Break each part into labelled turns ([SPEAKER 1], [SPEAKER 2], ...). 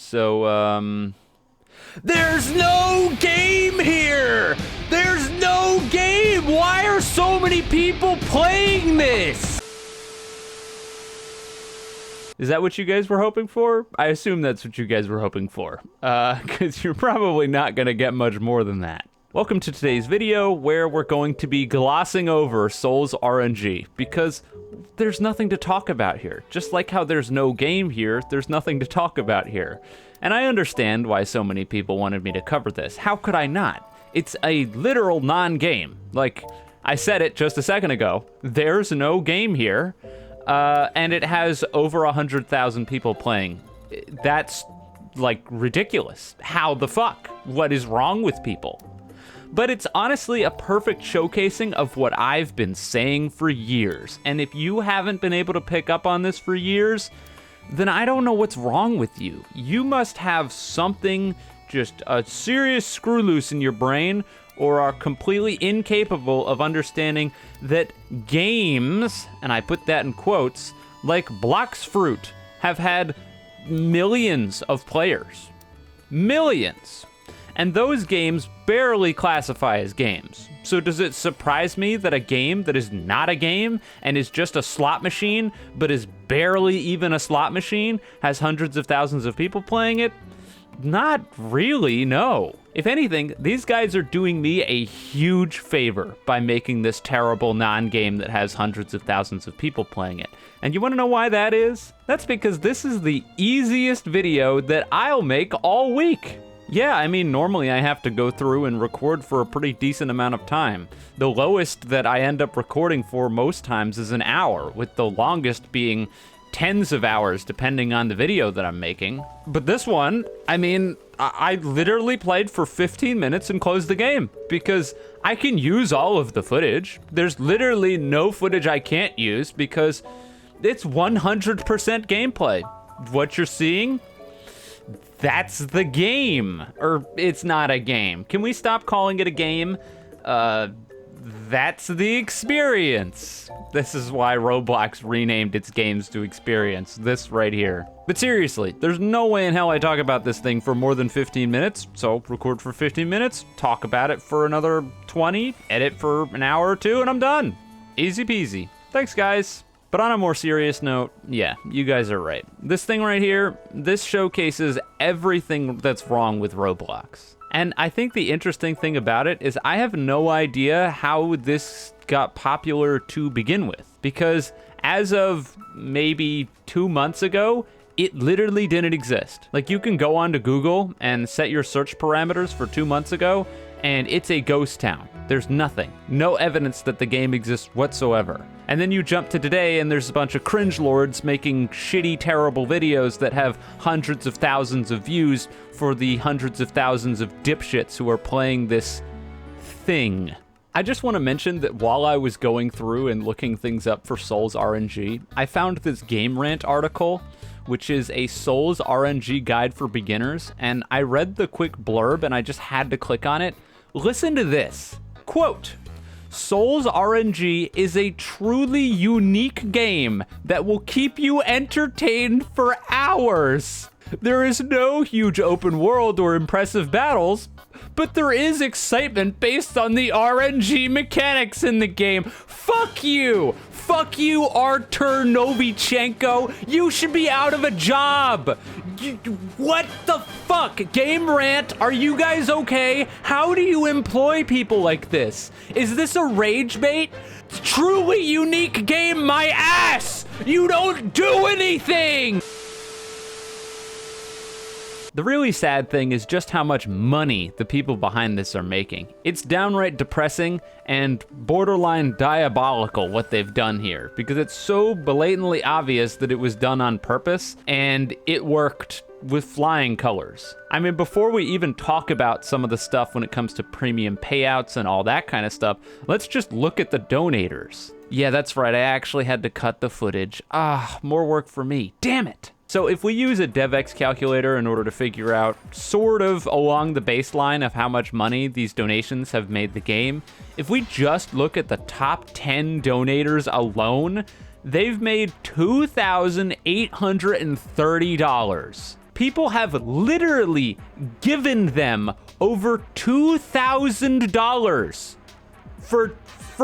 [SPEAKER 1] So, there's no game here! There's no game! Why are so many people playing this? Is that what you guys were hoping for? I assume that's what you guys were hoping for. Because you're probably not gonna get much more than that. Welcome to today's video, where we're going to be glossing over Souls RNG, because there's nothing to talk about here. Just like how there's no game here, there's nothing to talk about here. And I understand why so many people wanted me to cover this. How could I not? It's a literal non-game. Like, I said it just a second ago. There's no game here, and it has over 100,000 people playing. That's, like, ridiculous. How the fuck? What is wrong with people? But it's honestly a perfect showcasing of what I've been saying for years. And if you haven't been able to pick up on this for years, then I don't know what's wrong with you. You must have something, just a serious screw loose in your brain, or are completely incapable of understanding that games, and I put that in quotes, like Blox Fruit, have had millions of players. Millions. And those games barely classify as games. So does it surprise me that a game that is not a game and is just a slot machine, but is barely even a slot machine, has hundreds of thousands of people playing it? Not really, no. If anything, these guys are doing me a huge favor by making this terrible non-game that has hundreds of thousands of people playing it. And you want to know why that is? That's because this is the easiest video that I'll make all week. Yeah, I mean, normally I have to go through and record for a pretty decent amount of time. The lowest that I end up recording for most times is an hour, with the longest being tens of hours, depending on the video that I'm making. But this one, I mean, I literally played for 15 minutes and closed the game, because I can use all of the footage. There's literally no footage I can't use, because it's 100% gameplay. What you're seeing, that's the game. Or it's not a game. Can we stop calling it a game? That's the experience. This is why Roblox renamed its games to experience. This right here. But seriously, there's no way in hell I talk about this thing for more than 15 minutes. So record for 15 minutes, talk about it for another 20, edit for an hour or two, and I'm done. Easy peasy. Thanks, guys. But on a more serious note, yeah, you guys are right. This thing right here, this showcases everything that's wrong with Roblox. And I think the interesting thing about it is I have no idea how this got popular to begin with. Because as of maybe 2 months ago, it literally didn't exist. Like, you can go onto Google and set your search parameters for 2 months ago, and it's a ghost town. There's nothing. No evidence that the game exists whatsoever. And then you jump to today and there's a bunch of cringe lords making shitty, terrible videos that have hundreds of thousands of views for the hundreds of thousands of dipshits who are playing this thing. I just want to mention that while I was going through and looking things up for Souls RNG, I found this Game Rant article, which is a Souls RNG guide for beginners, and I read the quick blurb and I just had to click on it. Listen to this. Quote, Souls RNG is a truly unique game that will keep you entertained for hours. There is no huge open world or impressive battles, but there is excitement based on the RNG mechanics in the game. Fuck you! Fuck you, Artur Novichenko! You should be out of a job! What the fuck? Game Rant, are you guys okay? How do you employ people like this? Is this a rage bait? Truly unique game, my ass! You don't do anything! The really sad thing is just how much money the people behind this are making. It's downright depressing and borderline diabolical what they've done here, because it's so blatantly obvious that it was done on purpose and it worked with flying colors. I mean, before we even talk about some of the stuff when it comes to premium payouts and all that kind of stuff, let's just look at the donators. Yeah, that's right, I actually had to cut the footage. More work for me, damn it. So if we use a DevX calculator in order to figure out sort of along the baseline of how much money these donations have made the game, if we just look at the top 10 donators alone, they've made $2,830. People have literally given them over $2,000 for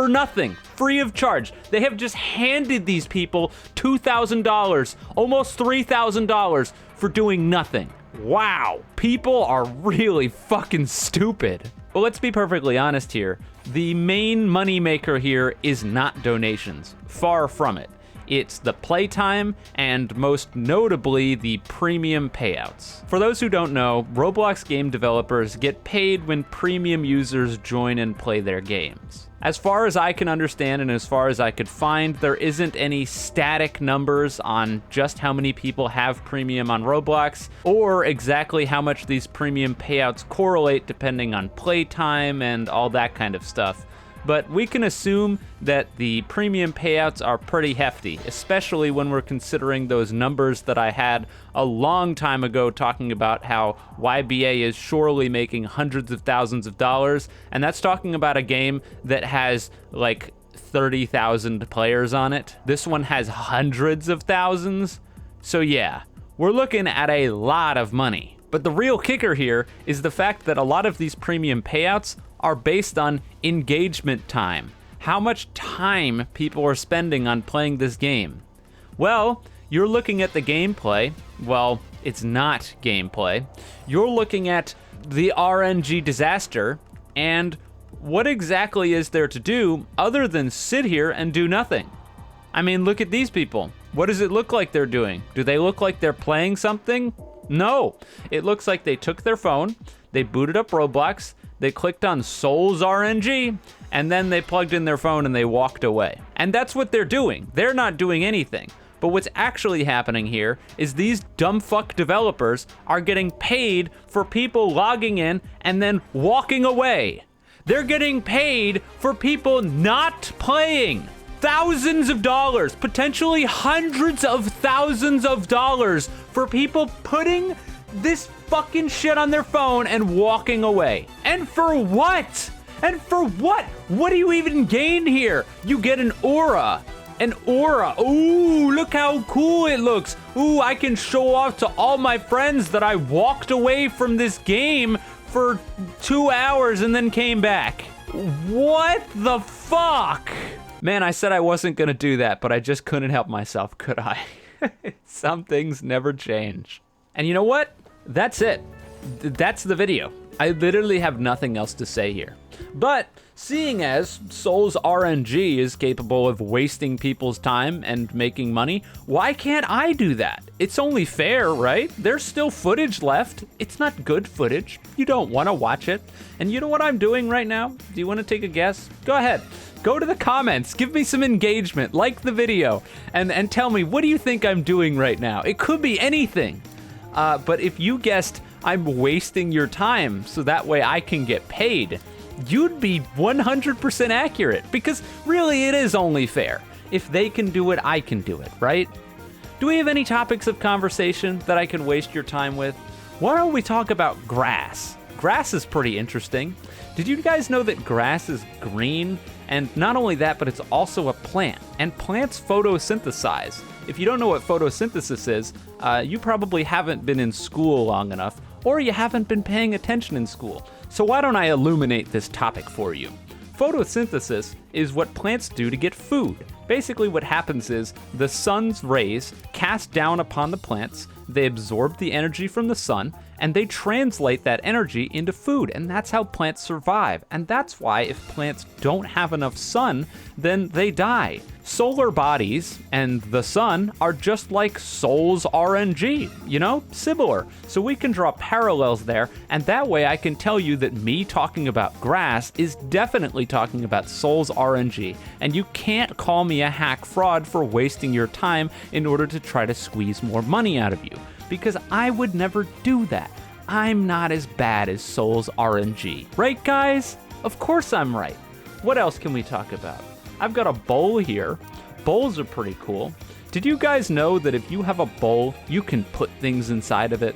[SPEAKER 1] nothing, free of charge. They have just handed these people $2,000, almost $3,000 for doing nothing. Wow, people are really fucking stupid. Well, let's be perfectly honest here. The main moneymaker here is not donations. Far from it. It's the playtime and most notably the premium payouts. For those who don't know, Roblox game developers get paid when premium users join and play their games. As far as I can understand and as far as I could find, there isn't any static numbers on just how many people have premium on Roblox or exactly how much these premium payouts correlate depending on playtime and all that kind of stuff. But we can assume that the premium payouts are pretty hefty, especially when we're considering those numbers that I had a long time ago talking about how YBA is surely making hundreds of thousands of dollars, and that's talking about a game that has like 30,000 players on it. This one has hundreds of thousands, so yeah, we're looking at a lot of money. But the real kicker here is the fact that a lot of these premium payouts are based on engagement time. How much time people are spending on playing this game. Well, you're looking at the gameplay. Well, it's not gameplay. You're looking at the RNG disaster, and what exactly is there to do other than sit here and do nothing? I mean, look at these people. What does it look like they're doing? Do they look like they're playing something? No. It looks like they took their phone, they booted up Roblox, they clicked on Souls RNG, and then they plugged in their phone and they walked away. And that's what they're doing. They're not doing anything. But what's actually happening here is these dumb fuck developers are getting paid for people logging in and then walking away. They're getting paid for people not playing. Thousands of dollars, potentially hundreds of thousands of dollars for people putting this fucking shit on their phone and walking away. And for what? And for what? What do you even gain here? You get an aura. An aura. Ooh, look how cool it looks. Ooh, I can show off to all my friends that I walked away from this game for 2 hours and then came back. What the fuck? Man, I said I wasn't gonna do that, but I just couldn't help myself, could I? Some things never change. And you know what? That's it. That's the video. I literally have nothing else to say here. But seeing as Souls RNG is capable of wasting people's time and making money, why can't I do that? It's only fair, right? There's still footage left. It's not good footage. You don't want to watch it. And you know what I'm doing right now? Do you want to take a guess? Go ahead. Go to the comments, give me some engagement, like the video, and tell me, what do you think I'm doing right now? It could be anything. But if you guessed I'm wasting your time so that way I can get paid, you'd be 100% accurate, because really it is only fair. If they can do it, I can do it, right? Do we have any topics of conversation that I can waste your time with? Why don't we talk about grass? Grass is pretty interesting. Did you guys know that grass is green? And not only that, but it's also a plant. And plants photosynthesize. If you don't know what photosynthesis is, you probably haven't been in school long enough, or you haven't been paying attention in school. So why don't I illuminate this topic for you? Photosynthesis is what plants do to get food. Basically what happens is the sun's rays cast down upon the plants, they absorb the energy from the sun, and they translate that energy into food, and that's how plants survive. And that's why if plants don't have enough sun, then they die. Solar bodies and the sun are just like Souls RNG, you know, similar. So we can draw parallels there, and that way I can tell you that me talking about grass is definitely talking about Souls RNG, and you can't call me a hack fraud for wasting your time in order to try to squeeze more money out of you, because I would never do that. I'm not as bad as Souls RNG. Right, guys? Of course I'm right. What else can we talk about? I've got a bowl here. Bowls are pretty cool. Did you guys know that if you have a bowl, you can put things inside of it?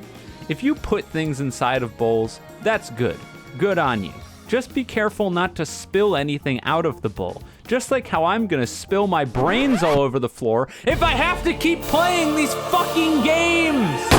[SPEAKER 1] If you put things inside of bowls, that's good. Good on you. Just be careful not to spill anything out of the bowl. Just like how I'm gonna spill my brains all over the floor if I have to keep playing these fucking games!